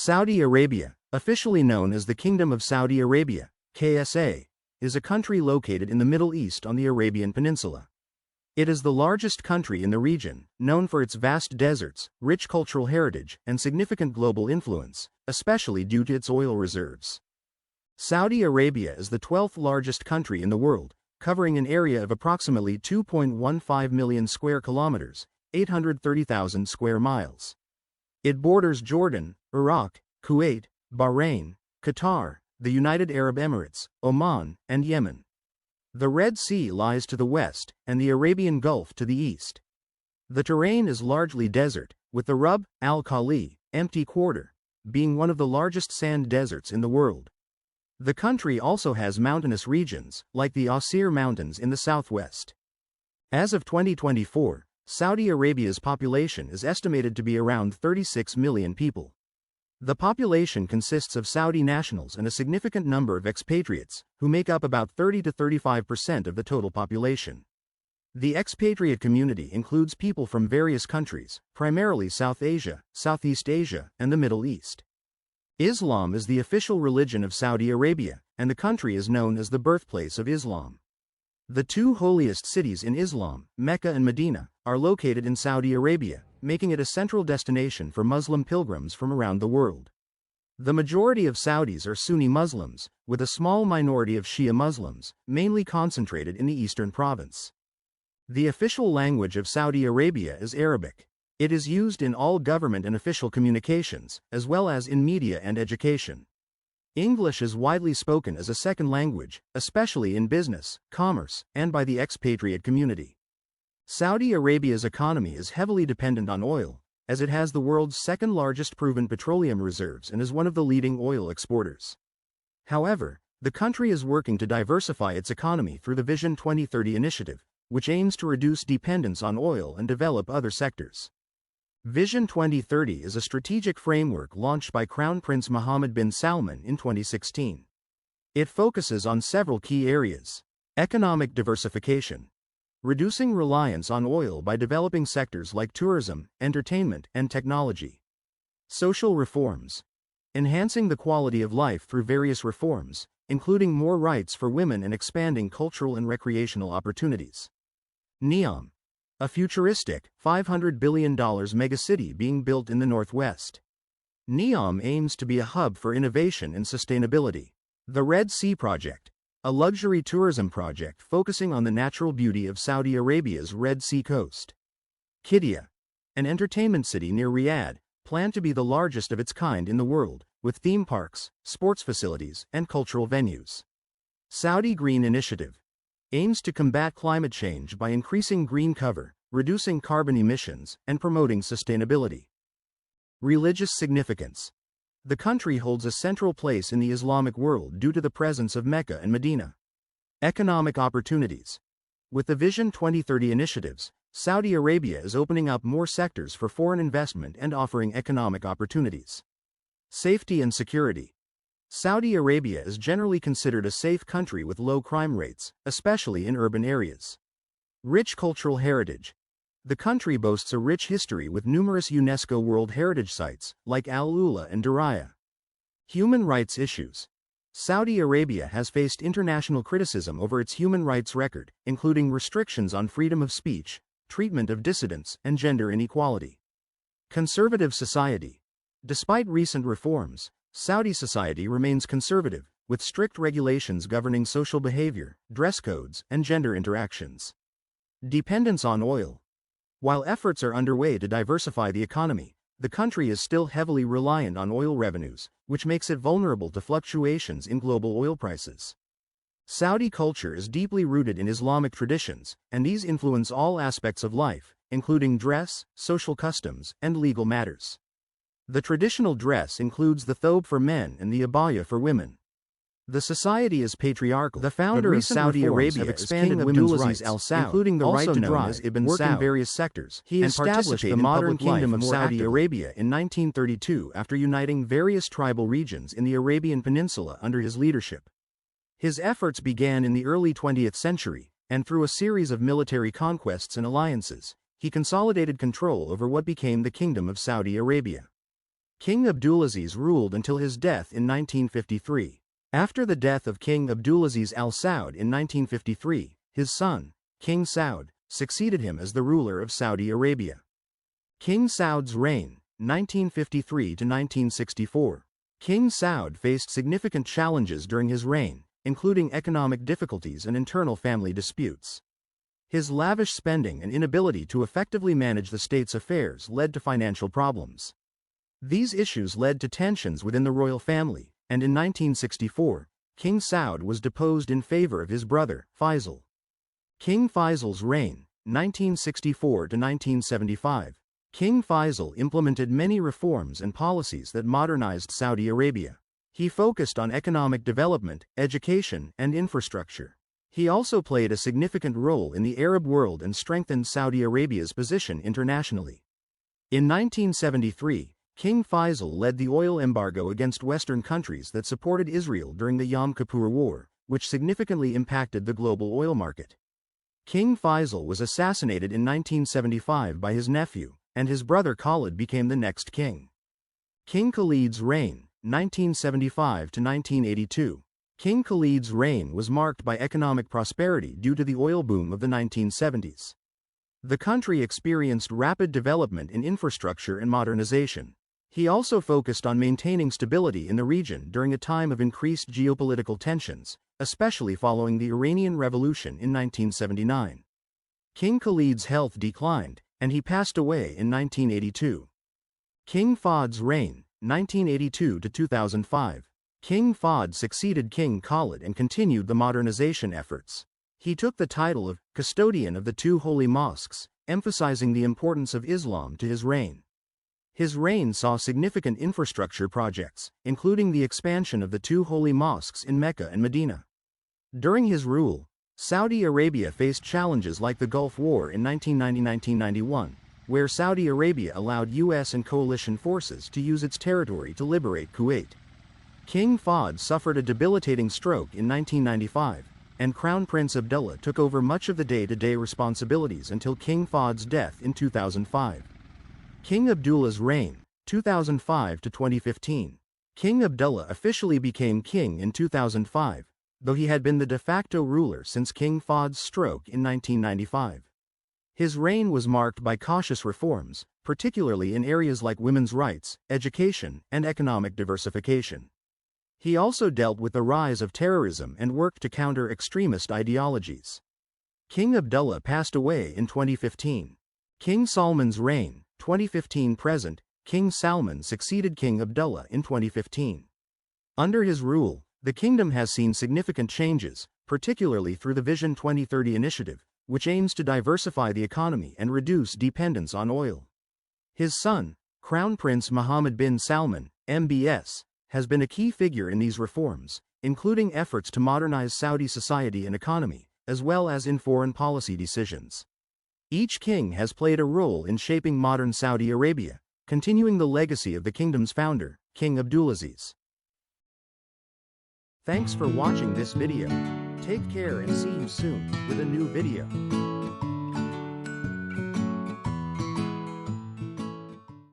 Saudi Arabia, officially known as the Kingdom of Saudi Arabia, KSA, is a country located in the Middle East on the Arabian Peninsula. It is the largest country in the region, known for its vast deserts, rich cultural heritage, and significant global influence, especially due to its oil reserves. Saudi Arabia is the 12th largest country in the world, covering an area of approximately 2.15 million square kilometers, 830,000 square miles. It borders Jordan, Iraq, Kuwait, Bahrain, Qatar, the United Arab Emirates, Oman, and Yemen. The Red Sea lies to the west, and the Arabian Gulf to the east. The terrain is largely desert, with the Rub' al-Khali, empty quarter, being one of the largest sand deserts in the world. The country also has mountainous regions, like the Asir Mountains in the southwest. As of 2024, Saudi Arabia's population is estimated to be around 36 million people. The population consists of Saudi nationals and a significant number of expatriates, who make up about 30 to 35% of the total population. The expatriate community includes people from various countries, primarily South Asia, Southeast Asia, and the Middle East. Islam is the official religion of Saudi Arabia, and the country is known as the birthplace of Islam. The two holiest cities in Islam, Mecca and Medina, are located in Saudi Arabia, making it a central destination for Muslim pilgrims from around the world. The majority of Saudis are Sunni Muslims, with a small minority of Shia Muslims, mainly concentrated in the eastern province. The official language of Saudi Arabia is Arabic. It is used in all government and official communications, as well as in media and education. English is widely spoken as a second language, especially in business, commerce, and by the expatriate community. Saudi Arabia's economy is heavily dependent on oil, as it has the world's second largest proven petroleum reserves and is one of the leading oil exporters. However, the country is working to diversify its economy through the Vision 2030 initiative, which aims to reduce dependence on oil and develop other sectors. Vision 2030 is a strategic framework launched by Crown Prince Mohammed bin Salman in 2016. It focuses on several key areas: economic diversification, reducing reliance on oil by developing sectors like tourism, entertainment, and technology; social reforms, enhancing the quality of life through various reforms, including more rights for women and expanding cultural and recreational opportunities; NEOM, a futuristic, $500 billion megacity being built in the northwest. NEOM aims to be a hub for innovation and sustainability. The Red Sea Project, a luxury tourism project focusing on the natural beauty of Saudi Arabia's Red Sea coast. Qiddiya, an entertainment city near Riyadh, planned to be the largest of its kind in the world, with theme parks, sports facilities, and cultural venues. Saudi Green Initiative aims to combat climate change by increasing green cover, reducing carbon emissions, and promoting sustainability. Religious significance. The country holds a central place in the Islamic world due to the presence of Mecca and Medina. Economic opportunities. With the Vision 2030 initiatives, Saudi Arabia is opening up more sectors for foreign investment and offering economic opportunities. Safety and security. Saudi Arabia is generally considered a safe country with low crime rates, especially in urban areas. Rich cultural heritage. The country boasts a rich history with numerous UNESCO World Heritage Sites, like Al-Ula and Diriyah. Human rights issues. Saudi Arabia has faced international criticism over its human rights record, including restrictions on freedom of speech, treatment of dissidents, and gender inequality. Conservative society. Despite recent reforms, Saudi society remains conservative, with strict regulations governing social behavior, dress codes, and gender interactions. Dependence on oil. While efforts are underway to diversify the economy, the country is still heavily reliant on oil revenues, which makes it vulnerable to fluctuations in global oil prices. Saudi culture is deeply rooted in Islamic traditions, and these influence all aspects of life, including dress, social customs, and legal matters. The traditional dress includes the thobe for men and the abaya for women. The society is patriarchal. The founder of Saudi Arabia is King Abdulaziz Al Saud, including the right to drive, work in various sectors. He established the modern kingdom of Saudi Arabia in 1932 after uniting various tribal regions in the Arabian Peninsula under his leadership. His efforts began in the early 20th century, and through a series of military conquests and alliances, he consolidated control over what became the Kingdom of Saudi Arabia. King Abdulaziz ruled until his death in 1953. After the death of King Abdulaziz Al Saud in 1953, his son, King Saud, succeeded him as the ruler of Saudi Arabia. King Saud's reign, 1953 to 1964. King Saud faced significant challenges during his reign, including economic difficulties and internal family disputes. His lavish spending and inability to effectively manage the state's affairs led to financial problems. These issues led to tensions within the royal family, and in 1964, King Saud was deposed in favor of his brother, Faisal. King Faisal's reign, 1964 to 1975. King Faisal implemented many reforms and policies that modernized Saudi Arabia. He focused on economic development, education, and infrastructure. He also played a significant role in the Arab world and strengthened Saudi Arabia's position internationally. In 1973, King Faisal led the oil embargo against Western countries that supported Israel during the Yom Kippur War, which significantly impacted the global oil market. King Faisal was assassinated in 1975 by his nephew, and his brother Khalid became the next king. King Khalid's reign, 1975 to 1982. King Khalid's reign was marked by economic prosperity due to the oil boom of the 1970s. The country experienced rapid development in infrastructure and modernization. He also focused on maintaining stability in the region during a time of increased geopolitical tensions, especially following the Iranian Revolution in 1979. King Khalid's health declined, and he passed away in 1982. King Fahd's reign, 1982 to 2005. King Fahd succeeded King Khalid and continued the modernization efforts. He took the title of custodian of the two holy mosques, emphasizing the importance of Islam to his reign. His reign saw significant infrastructure projects, including the expansion of the two holy mosques in Mecca and Medina. During his rule, Saudi Arabia faced challenges like the Gulf War in 1990–1991, where Saudi Arabia allowed U.S. and coalition forces to use its territory to liberate Kuwait. King Fahd suffered a debilitating stroke in 1995, and Crown Prince Abdullah took over much of the day-to-day responsibilities until King Fahd's death in 2005. King Abdullah's reign, 2005 to 2015. King Abdullah officially became king in 2005, though he had been the de facto ruler since King Fahd's stroke in 1995. His reign was marked by cautious reforms, particularly in areas like women's rights, education, and economic diversification. He also dealt with the rise of terrorism and worked to counter extremist ideologies. King Abdullah passed away in 2015. King Salman's reign, 2015–present. King Salman succeeded King Abdullah in 2015. Under his rule, the kingdom has seen significant changes, particularly through the Vision 2030 initiative, which aims to diversify the economy and reduce dependence on oil. His son, Crown Prince Mohammed bin Salman, MBS, has been a key figure in these reforms, including efforts to modernize Saudi society and economy, as well as in foreign policy decisions. Each king has played a role in shaping modern Saudi Arabia, continuing the legacy of the kingdom's founder, King Abdulaziz. Thanks for watching this video. Take care and see you soon with a new video.